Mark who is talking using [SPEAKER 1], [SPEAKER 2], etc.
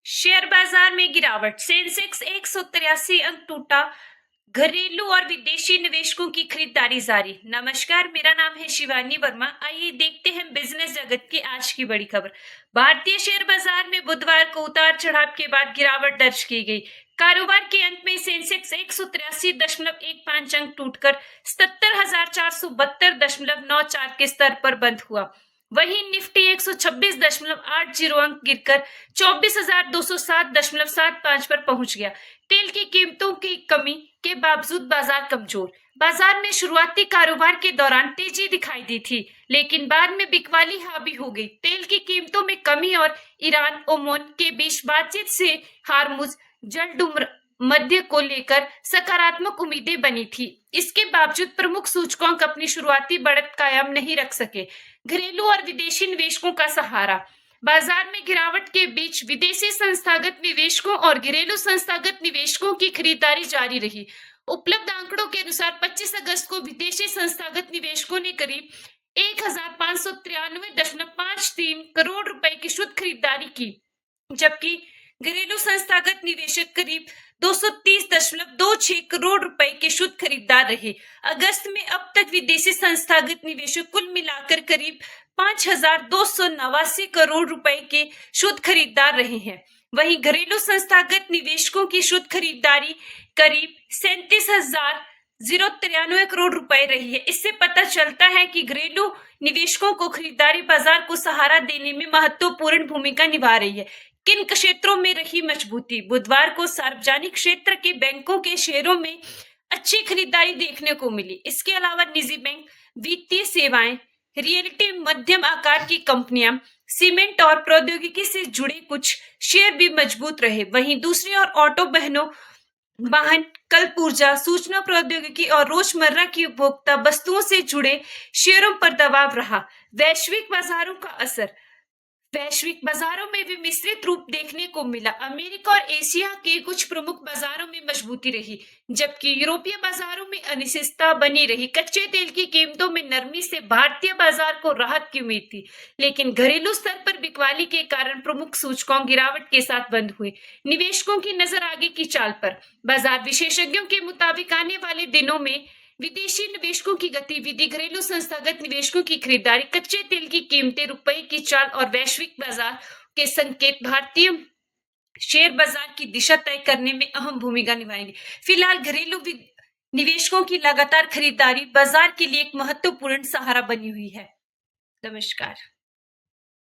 [SPEAKER 1] Share बाजार में गिरावट, सेंसेक्स 183 अंक टूटा। घरेलू और विदेशी निवेशकों की खरीदारी जारी। नमस्कार, मेरा नाम है शिवानी वर्मा। आइए देखते हैं बिजनेस जगत की आज की बड़ी खबर। भारतीय शेयर बाजार में बुधवार को उतार चढ़ाव के बाद गिरावट दर्ज की गई। कारोबार के अंत में सेंसेक्स 183.15 अंक टूटकर 77,472.94 के स्तर पर बंद हुआ। वहीं निफ्टी 126.80 अंक गिरकर 24,207.75 पर पहुंच गया। तेल की कीमतों की कमी के बावजूद बाजार कमजोर। बाजार में शुरुआती कारोबार के दौरान तेजी दिखाई दी थी, लेकिन बाद में बिकवाली हावी हो गई। तेल की कीमतों में कमी और ईरान ओमान के बीच बातचीत से हार्मुज जलडुम मध्य को लेकर सकारात्मक उम्मीदें बनी थी। इसके बावजूद प्रमुख सूचकांक अपनी शुरुआती बढ़त कायम नहीं रख सके। घरेलू और विदेशी निवेशकों का सहारा। बाजार में गिरावट के बीच विदेशी संस्थागत निवेशकों और घरेलू संस्थागत निवेशकों की खरीदारी जारी रही। उपलब्ध आंकड़ों के अनुसार 25 अगस्त को विदेशी संस्थागत निवेशकों ने करीब 1,593.53 करोड़ रुपए की शुद्ध खरीदारी की, जबकि घरेलू संस्थागत निवेशक करीब 230.26 करोड़ रुपए के शुद्ध खरीदार रहे। अगस्त में अब तक विदेशी संस्थागत निवेशक कुल मिलाकर करीब 5,289 करोड़ रुपए के शुद्ध खरीदार रहे हैं। वहीं घरेलू संस्थागत निवेशकों की शुद्ध खरीदारी करीब 37,093 करोड़ रुपए रही है। इससे पता चलता है कि घरेलू निवेशकों को खरीदारी बाजार को सहारा देने में महत्वपूर्ण भूमिका निभा रही है। किन क्षेत्रों में रही मजबूती? बुधवार को सार्वजनिक क्षेत्र के बैंकों के शेयरों में अच्छी खरीदारी देखने को मिली। इसके अलावा निजी बैंक, वित्तीय सेवाएं, रियल्टी, मध्यम आकार की कंपनियां, सीमेंट और प्रौद्योगिकी से जुड़े कुछ शेयर भी मजबूत रहे। वहीं दूसरी ओर ऑटो वाहन, कल्प ऊर्जा, सूचना प्रौद्योगिकी और रोजमर्रा की उपभोक्ता वस्तुओं से जुड़े शेयरों पर दबाव रहा। वैश्विक बाजारों का असर। वैश्विक बाजारों में भी मिश्रित रूप देखने को मिला। अमेरिका और एशिया के कुछ प्रमुख बाजारों में मजबूती रही, जबकि यूरोपीय बाजारों में अनिश्चितता बनी रही। कच्चे तेल की कीमतों में नरमी से भारतीय बाजार को राहत की उम्मीद थी, लेकिन घरेलू स्तर पर बिकवाली के कारण प्रमुख सूचकांक गिरावट के साथ बंद हुए। निवेशकों की नजर आगे की चाल पर। बाजार विशेषज्ञों के मुताबिक आने वाले दिनों में विदेशी निवेशकों की गतिविधि, घरेलू संस्थागत निवेशकों की खरीदारी, कच्चे तेल की कीमतें, रुपए की चाल और वैश्विक बाजार के संकेत भारतीय शेयर बाजार की दिशा तय करने में अहम भूमिका निभाएंगे। फिलहाल घरेलू निवेशकों की लगातार खरीदारी बाजार के लिए एक महत्वपूर्ण सहारा बनी हुई है। नमस्कार।